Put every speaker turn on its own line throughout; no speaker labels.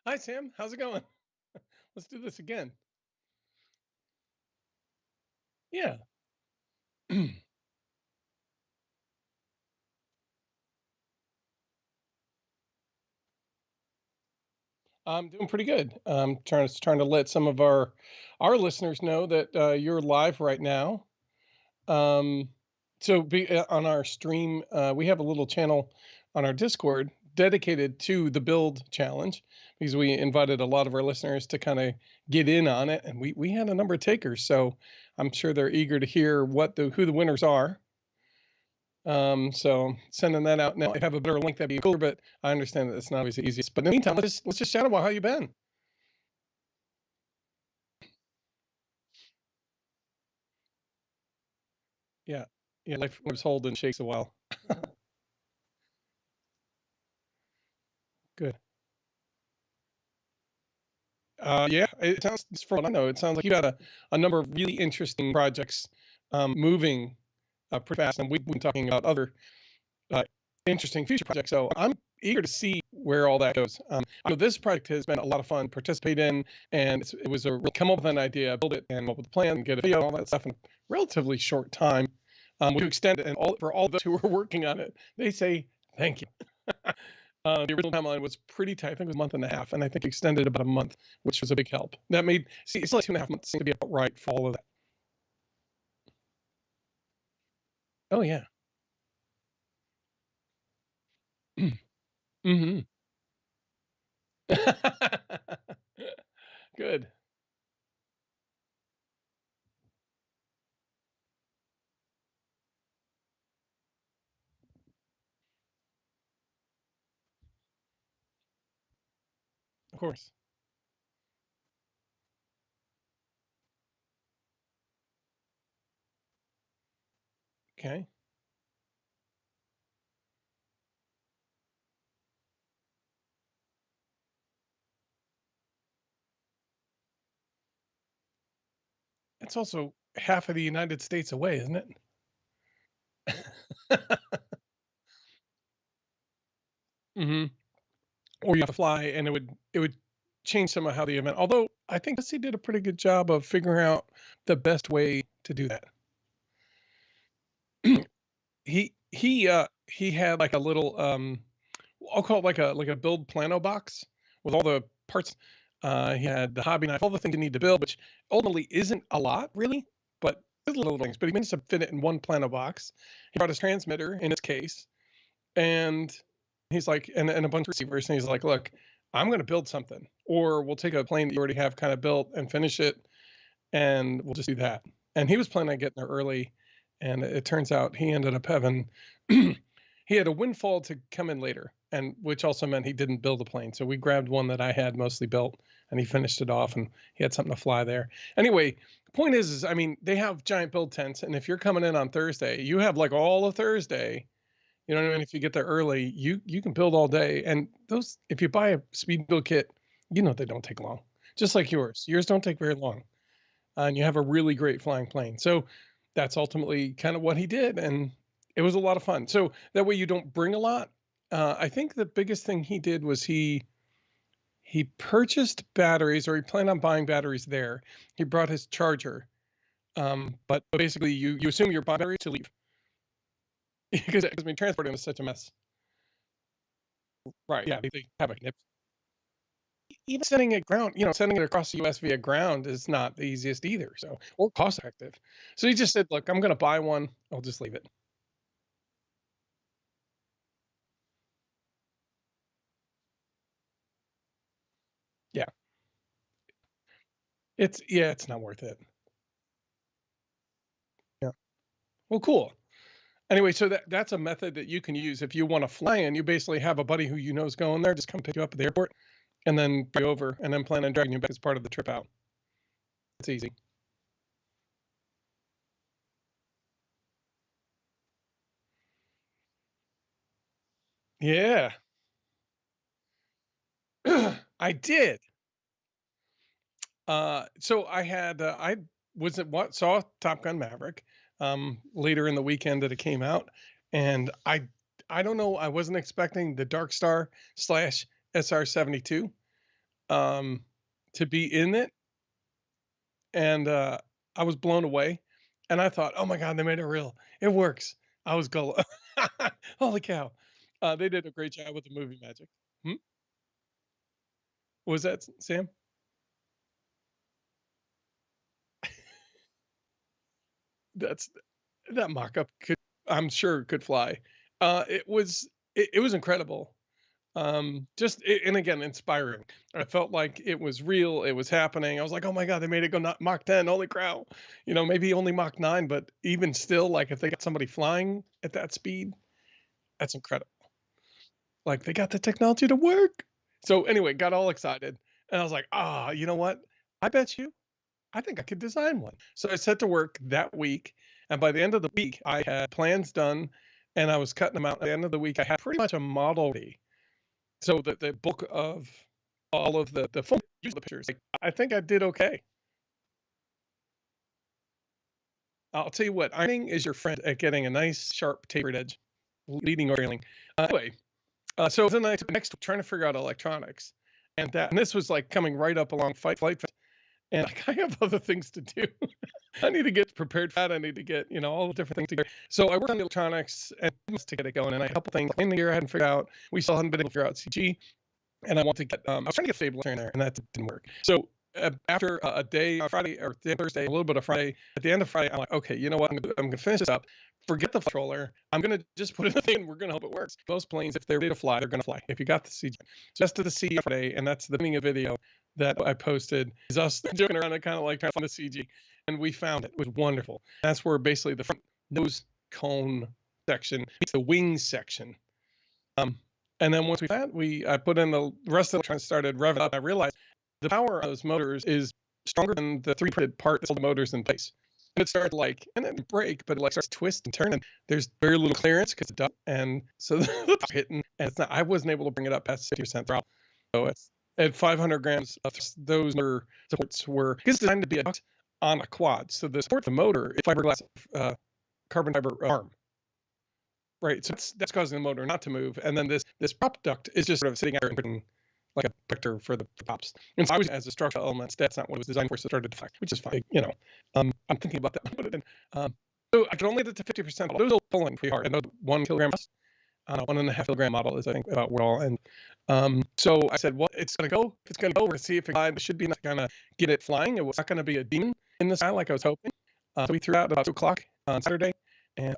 Hi, Sam. How's it going? Let's do this again. Yeah. I'm doing pretty good. I'm trying to let some of our listeners know that you're live right now. Um, on our stream, we have a little channel on our Discord dedicated to the Build Challenge because we invited a lot of our listeners to kind of get in on it, and we had a number of takers. So I'm sure they're eager to hear who the winners are. So sending that out now. I have a better link that'd be cooler, but I understand that it's not always the easiest. But in the meantime, let's just chat about how you been. Yeah, yeah, life was holding shakes a while. Good. Yeah, it sounds from what I know, it sounds like you got a number of really interesting projects moving pretty fast, and we've been talking about other uh, interesting future projects. So I'm eager to see where all that goes. I know this project has been a lot of fun to participate in, and it was come up with an idea, build it, and come up with a plan, get a video, all that stuff in a relatively short time. We extend it, and for all those who are working on it, they say thank you. The original timeline was pretty tight. I think it was a month and a half, and I think extended about a month, which was a big help. That made it's like 2.5 months seemed to be about right for all of that. Oh yeah. Hmm. Good. Of course. Okay. It's also half of the United States away, isn't it? Hmm. Or you have to fly, and it would change some of how the event. Although I think Jesse did a pretty good job of figuring out the best way to do that. He had like a little I'll call it like a build plano box with all the parts. He had the hobby knife, all the things you need to build, which ultimately isn't a lot really, but it's little things. But he managed to fit it in one plano box. He brought his transmitter in its case, and he's like, and a bunch of receivers, and he's like, look, I'm going to build something, or we'll take a plane that you already have kind of built and finish it, and we'll just do that. And he was planning on getting there early, and it turns out he ended up having he had a windfall to come in later, and which also meant he didn't build a plane. So we grabbed one that I had mostly built, and he finished it off, and he had something to fly there. Anyway, the point is I mean, they have giant build tents, and if you're coming in on Thursday, you have like all of Thursday. You know what I mean? If you get there early, you can build all day, and those if you buy a speed build kit, you know they don't take long. Just like yours, yours don't take very long, and you have a really great flying plane. So that's ultimately kind of what he did, and it was a lot of fun. So that way you don't bring a lot. I think the biggest thing he did was he purchased batteries, or he planned on buying batteries there. He brought his charger, but basically you assume your batteries to leave because I mean transporting is such a mess. Right? Yeah, they have a even sending it ground, sending it across the US via ground is not the easiest either. So, or cost effective. So he just said, look, I'm going to buy one. I'll just leave it. Yeah. It's not worth it. Yeah. Well, cool. Anyway, so that's a method that you can use if you want to fly in. You basically have a buddy who you know is going there, just come pick you up at the airport and then bring you over and then plan on dragging you back as part of the trip out. It's easy. Yeah. I did. So I was at what saw Top Gun Maverick later in the weekend that it came out, and I don't know, I wasn't expecting the Dark Star slash SR-72, um, to be in it, and, I was blown away, and I thought, "Oh my god, they made it real. It works." I was go holy cow. They did a great job with the movie magic. Hmm? Was that Sam? That's that mock-up could I'm sure could fly. It was incredible. Just and again, inspiring. I felt like it was real, it was happening. I was like, "Oh my god, they made it go not Mach 10, holy crow." Maybe only Mach 9, but even still, like, if they got somebody flying at that speed, that's incredible. Like, they got the technology to work. So, anyway, got all excited, and I was like, "Ah, you know what? I bet you I think I could design one." So I set to work that week, and by the end of the week, I had plans done, and I was cutting them out. At the end of the week, I had pretty much a model ready. So the book of all of the film use the pictures. Like, I think I did okay. I'll tell you what, ironing is your friend at getting a nice sharp tapered edge, leading or trailing. Anyway, so then I took the next week trying to figure out electronics, and this was like coming right up along flight, and like, I have other things to do. I need to get prepared for that. I need to get, all the different things together. So I worked on the electronics and to get it going. And I had a couple things in the year I hadn't figured out. We still hadn't been able to figure out CG. And I want to get, I was trying to get stabilizer in there, and that didn't work. So after a day, Friday or Thursday, a little bit of Friday, at the end of Friday, I'm like, okay, you know what? I'm going to finish this up. Forget the controller. I'm going to just put it in the thing, and we're going to hope it works. Those planes, if they're ready to fly, they're going to fly. If you got the CG, just to the CG Friday, and that's the beginning of video that I posted, is us joking around and kind of like trying to find the CG. And we found it. It was wonderful. That's where basically the front nose cone section meets the wing section. And then once we found I put in the rest of the started revving up. I realized the power of those motors is stronger than the 3D printed part that hold the motors in place. And it started and then break, but it starts to twist and turn, and there's very little clearance because it's dumb. And so the top's hitting, and it's not. I wasn't able to bring it up past 60% throttle. So it's at 500 grams. Those motor supports were it's designed to be a duct on a quad. So the support the motor is fiberglass carbon fiber arm. Right, so that's causing the motor not to move, and then this prop duct is just sort of sitting out there and like a protector for the props. And so I was as a structural element, that's not what it was designed for, so it started to deflect, which is fine. I'm thinking about that, put it in. So I could only get it to 50%, but it was still pulling pretty hard. I know 1 kilogram, 1.5 kilogram model is I think about where all. And so I said, well, it's gonna go. If it's gonna go, we're gonna see if it should be enough to kind of get it flying. It was not gonna be a demon in the sky like I was hoping. So we threw out about 2 o'clock on Saturday, and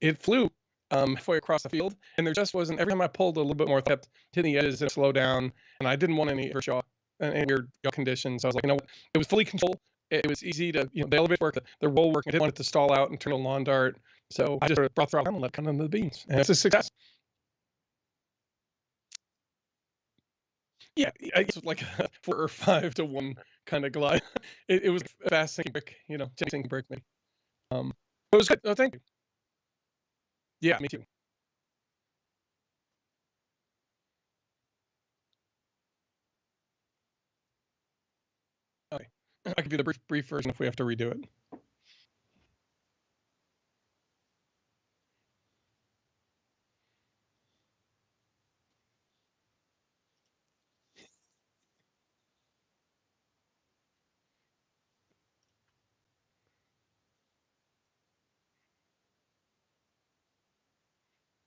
it flew halfway across the field, and there just wasn't. Every time I pulled a little bit more, kept hitting the edges and slow down, and I didn't want any airshaw and any weird conditions. I was like, it was fully controlled. It was easy to, the elevator worked, the roll worked. I didn't want it to stall out and turn a lawn dart, so I just sort of brought the throttle down and let it come into the beans, and it's a success. Yeah, I guess it was like a 4 or 5 to 1 kind of glide. It was a fast sinking brick, sinking brick maybe. But it was good. Oh, thank you. Yeah, me too. Okay. I could do the brief version if we have to redo it.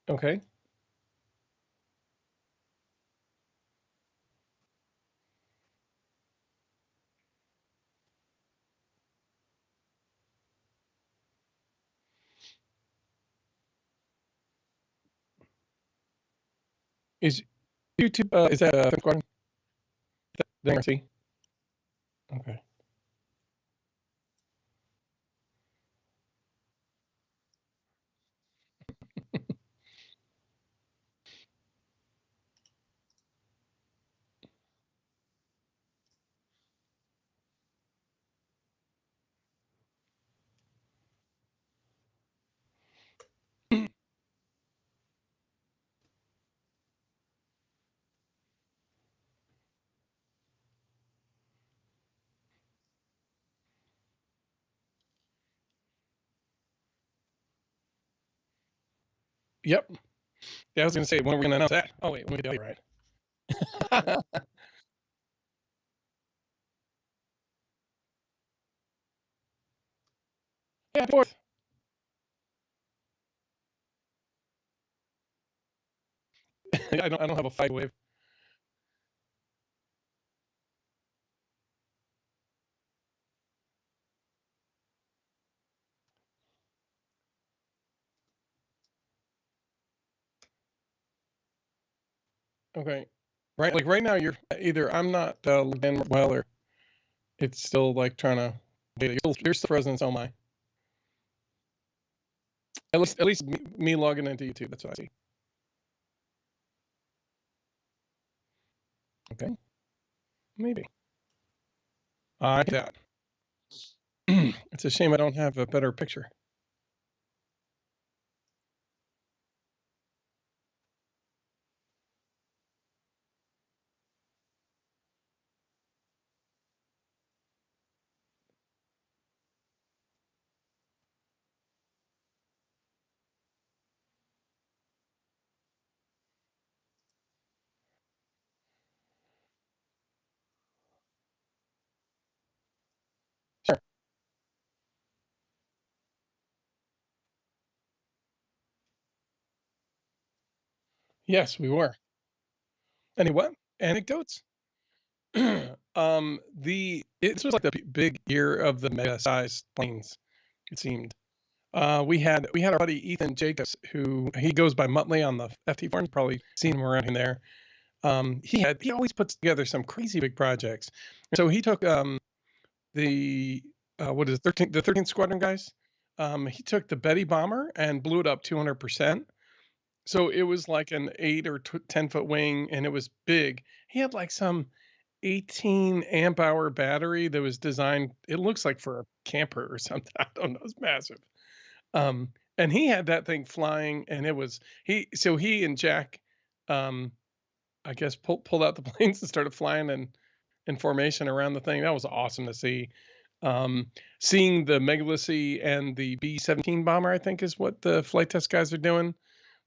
Okay. Is YouTube, is that Film Squadron? The HRC? Okay. Yep. Yeah, I was gonna say, when are we gonna announce that? Oh, wait, let me get the audio right. Yeah, 4th. I don't have a 5 wave. Okay. Right, like, right now, you're either I'm not, logged in well, or it's still, like, trying to you're still frozen, so am I. At least me logging into YouTube, that's what I see. Okay, maybe. I like that. It's a shame I don't have a better picture. Sure. Yes, we were. Any what? Anecdotes? This was like the big year of the mega-sized planes, it seemed. We had our buddy Ethan Jacobs, who he goes by Muttley on the FT forums. Probably seen him around in there. He always puts together some crazy big projects. So he took the what is it, 13th Squadron guys. He took the Betty bomber and blew it up 200%. So it was like an 8 or 10 foot wing, and it was big. He had like some 18 amp hour battery that was designed. It looks like for a camper or something. I don't know. It's massive. Um, and he had that thing flying, and it was he and Jack, um, I guess pulled out the planes and started flying in formation around the thing. That was awesome to see. Um, Seeing the Megalacy and the B-17 bomber, I think, is what the flight test guys are doing.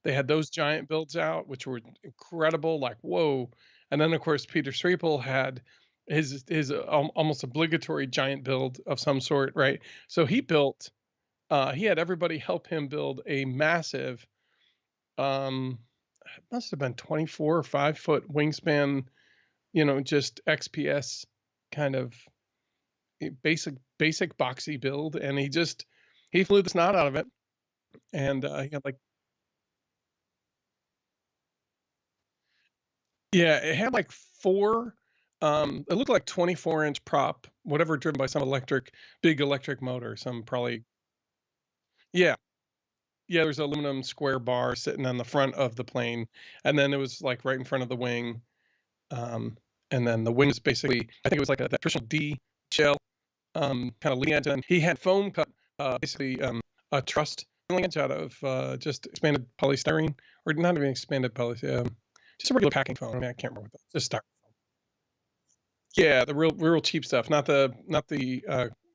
They had those giant builds out, which were incredible. Like, whoa! And then, of course, Peter Sripple had his almost obligatory giant build of some sort, right? So he built. He had everybody help him build a massive, it must have been 24 or 5 foot wingspan, just XPS kind of basic boxy build, and he flew the snot out of it, and he had like yeah, it had like four. It looked like 24-inch prop, whatever, driven by some big electric motor, some probably yeah. Yeah, there's an aluminum square bar sitting on the front of the plane, and then it was like right in front of the wing. Um, and then the wing is basically, I think it was like that traditional D shell, kind of leading edge. And he had foam cut, basically a trussed leading edge out of just expanded polystyrene, or not even expanded just a regular packing foam. I mean, I can't remember what that. Just start. Yeah, the real cheap stuff, not the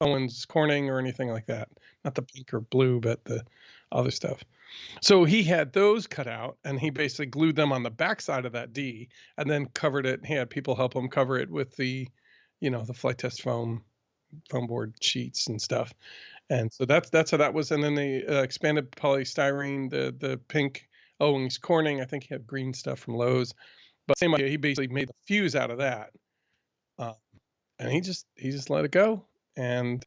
Owens Corning or anything like that. Not the pink or blue, but the other stuff. So he had those cut out, and he basically glued them on the backside of that D, and then covered it. He had people help him cover it with the flight test foam board sheets and stuff. And so that's how that was. And then the expanded polystyrene, the pink Owens Corning. I think he had green stuff from Lowe's, but same idea. He basically made the fuse out of that, uh, and he just let it go, and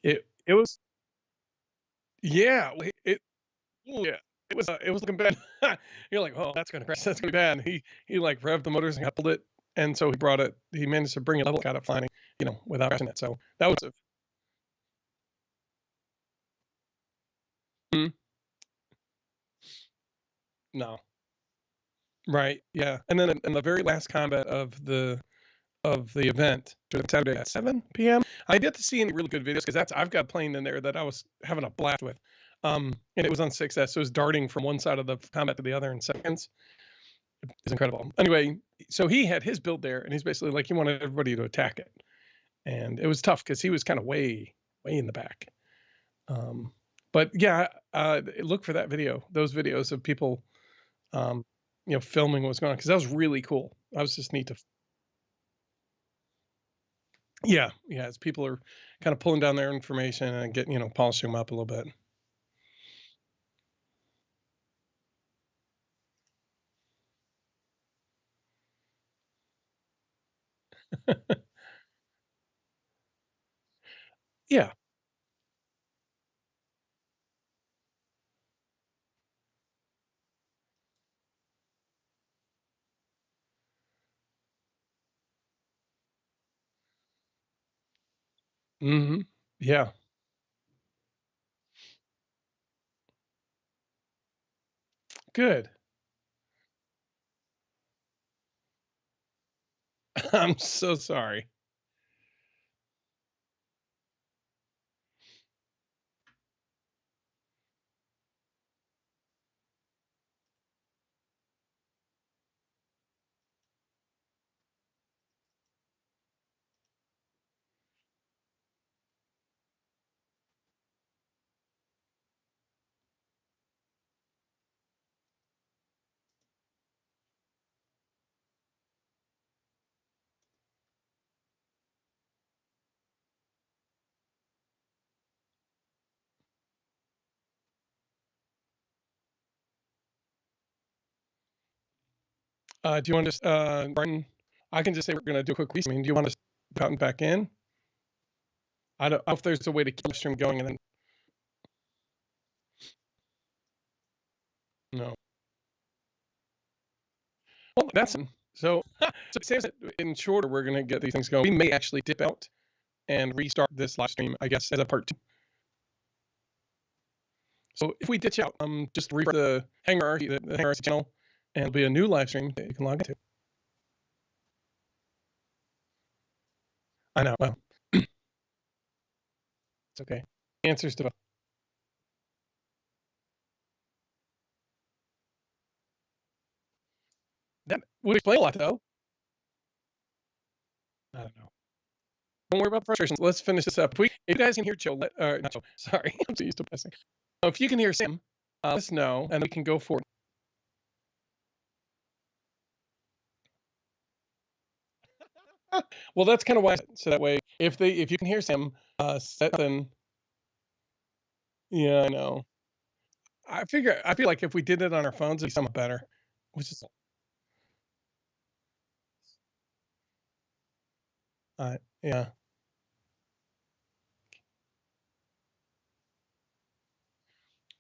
it was yeah. Yeah, it was looking bad. You're like, "Oh, that's gonna crash. That's gonna be bad." He like revved the motors and coupled it, and so he managed to bring it level, got it flying, without crashing it. So that was mm, no, right, yeah. And then in the very last combat of the event, which was Saturday at 7 p.m., I get to see any really good videos because that's I've got a plane in there that I was having a blast with. And it was on 6S, so it was darting from one side of the combat to the other in seconds. It's incredible. Anyway, so he had his build there, and he's basically like he wanted everybody to attack it, and it was tough because he was kind of way in the back. Um, but yeah, look for that video, those videos of people, um, filming what's going on because that was really cool. I was just need to. Yeah, yeah. As people are kind of pulling down their information and getting, polishing them up a little bit. Yeah. Hmm. Yeah. Good. I'm so sorry. Do you want to, Brian? I can just say we're going to do a quick reset. I mean, do you want to out and back in? I don't know if there's a way to keep the stream going and then no. Well, that's so it says that in shorter we're going to get these things going. We may actually dip out and restart this live stream, I guess, as a part two. So if we ditch out, just refresh the the Hangar RC channel, and it'll be a new live stream that you can log into. I know. Well, it's okay. Answers to that would explain a lot, though. I don't know. Don't worry about the frustrations. Let's finish this up. If you guys can hear Joe, not Joe. Sorry, I'm so used to pressing. If you can hear Sam, let us know, and we can go forward. Well, that's kind of why. So that way, if you can hear Sam, then yeah, I know. I feel like if we did it on our phones, it'd be somewhat better. Which is, yeah.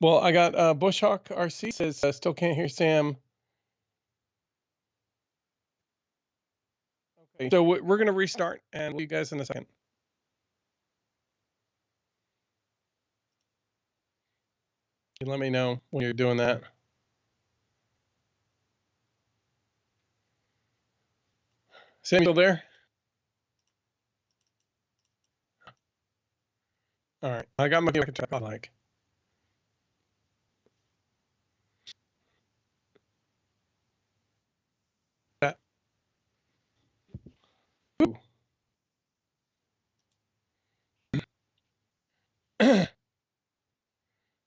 Well, I got Bushhawk RC says still can't hear Sam. Okay, so we're gonna restart, and we'll see you guys in a second. You let me know when you're doing that. Sam, you still there? All right, I got my like. That. Ooh.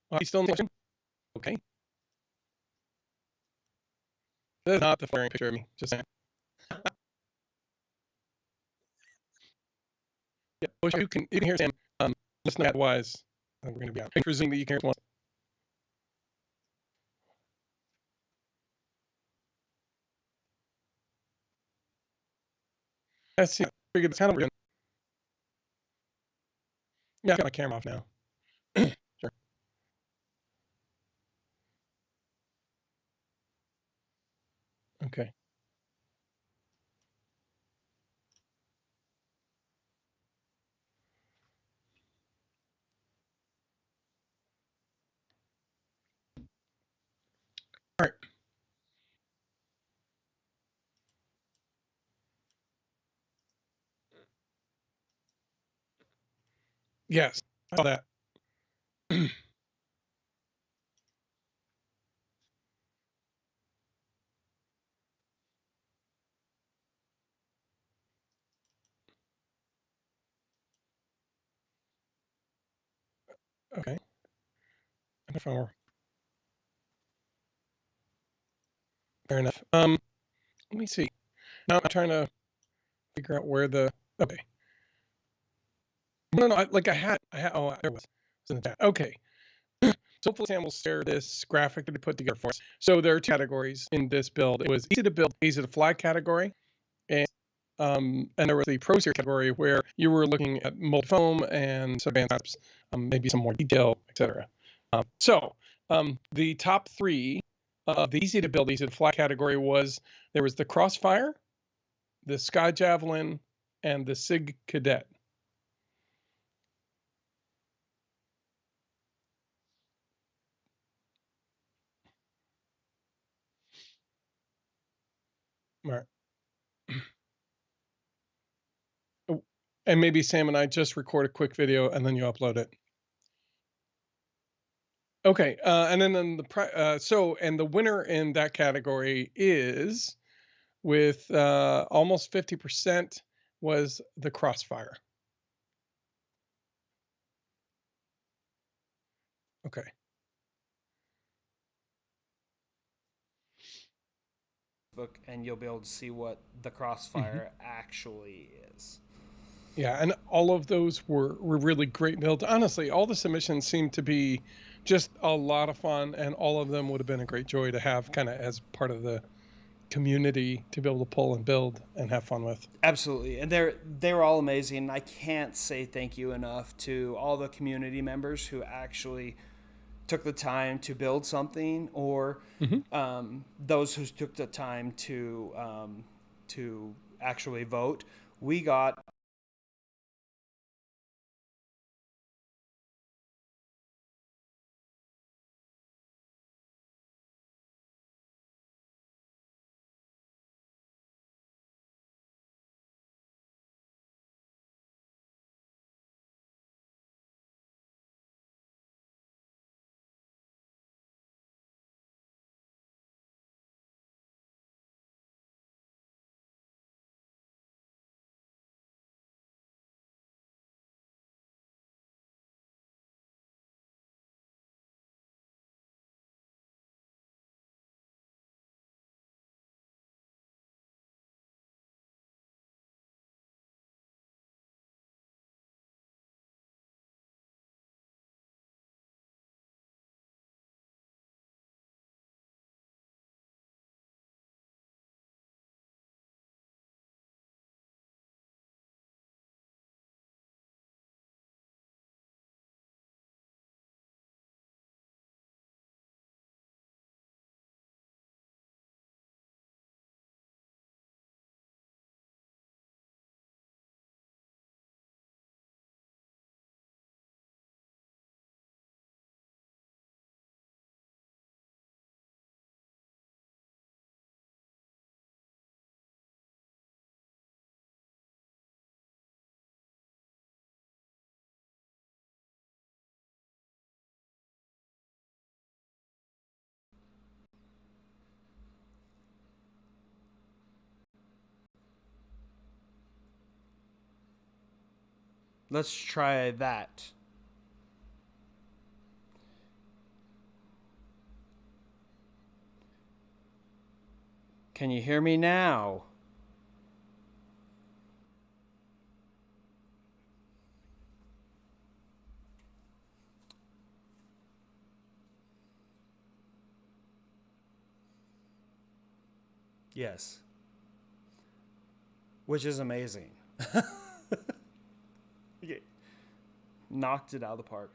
Oh, he's still in the question? Okay. That's not the flaring picture of me. Just saying. Yeah, Bush, you can hear Sam. Listen otherwise. We're gonna be out. I presume that you can hear once. That's yeah, figured that's kind of weird. Yeah, I got my camera off now. Sure. Okay. All right. Yes. I saw that. Okay. Fair enough. Let me see. Now I'm trying to figure out where the okay. No, no, oh, there it was. It's in the chat. Okay. So hopefully Sam will share this graphic that he put together for us. So there are two categories in this build. It was easy to build, easy to fly category, and there was the Pro Series category where you were looking at molded foam and some advanced apps, maybe some more detail, etc. The top three of the easy to build, easy to fly category was there was the Crossfire, the Sky Javelin, and the Sig Cadet. Right. Oh, and maybe Sam and I just record a quick video and then you upload it. Okay, and then and the winner in that category is with almost 50% was the Crossfire. Okay.
book, and you'll be able to see what the Crossfire actually is.
Yeah, and all of those were really great builds. Honestly, all the submissions seemed to be just a lot of fun, and all of them would have been a great joy to have kind of as part of the community to be able to pull and build and have fun with.
Absolutely, and they're all amazing. I can't say thank you enough to all the community members who actually took the time to build something, or
Hmm.
those who took the time to actually vote. We got let's try that. Can you hear me now? Yes. Which is amazing. Okay. Knocked it out of the park.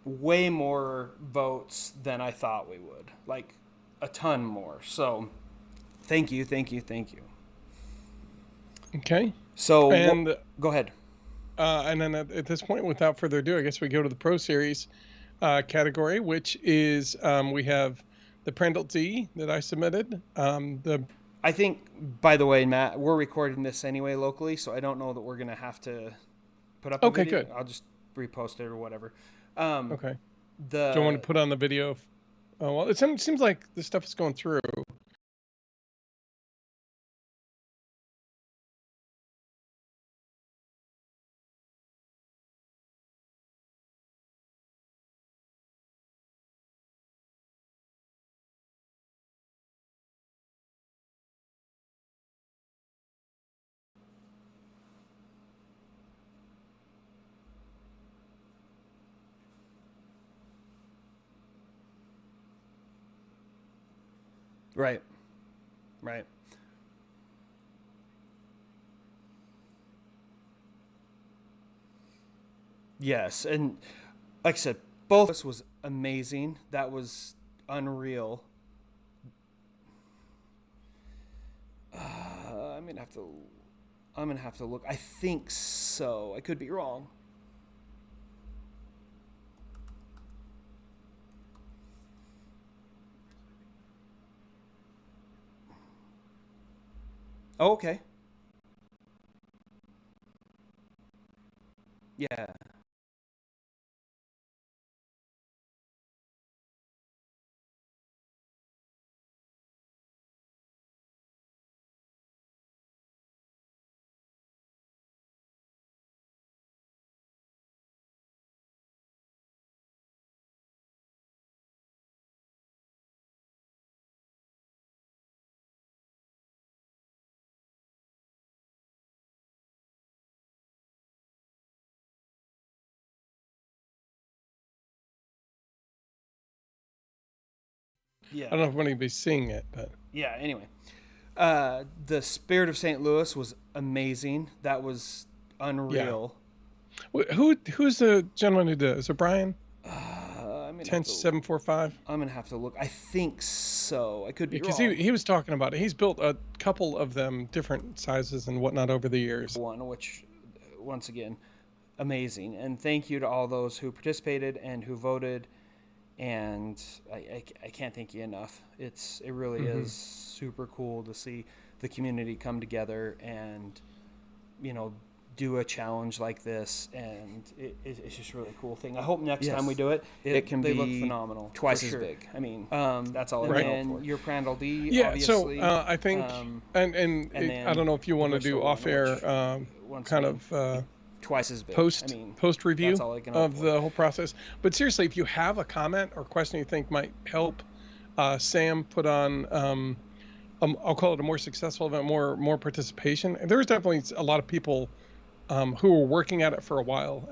way more votes than I thought we would. Like a ton more. So thank you, thank you, thank you.
Okay.
So
And
go ahead.
and then at this point, without further ado, I guess we go to the Pro Series category, which is we have the Prandtl Z that I submitted.
I think, by the way, Matt, we're recording this anyway locally, so I don't know that we're gonna have to put up a
Okay,
video.
good.
I'll just repost it or whatever.
Okay. Do you want
The
to put on the video? Oh, well, it seems like this stuff is going through.
right, right. Yes, and like I said, both of us was amazing. That was unreal. I'm gonna have to. I'm gonna have to look. I think so. I could be wrong. Oh, okay. Yeah.
I don't
Yeah.
know if anybody's seeing it, but
Yeah. Anyway, the Spirit of St. Louis was amazing. That was
yeah.
unreal.
Who's the gentleman who did it? Is it Brian?
I'm gonna have
Ten
to.
seven four five.
I'm gonna have to look. I think so. I could be
Because
wrong.
he was talking about it. He's built a couple of them, different sizes and whatnot over the years.
One, which, once again, amazing. And thank you to all those who participated and who voted. And I can't thank you enough. It really is super cool to see the community come together and, you know, do a challenge like this, and it's just a really cool thing. I hope next
Yes.
time we do it,
It can
they
be
look phenomenal,
twice
for
as
sure.
big.
I mean,
That's all I
Right.
can
and
hope for.
your Prandtl D,
Yeah.
obviously.
So I think, and
then
I don't know if you want to
Bristol
do
one,
off air,
which, once
kind
again,
of.
Twice as big.
Post review
that's all I can hope
of
for.
the whole process. But seriously, if you have a comment or question you think might help Sam put on, I'll call it a more successful event, more participation. And there's definitely a lot of people who were working at it for a while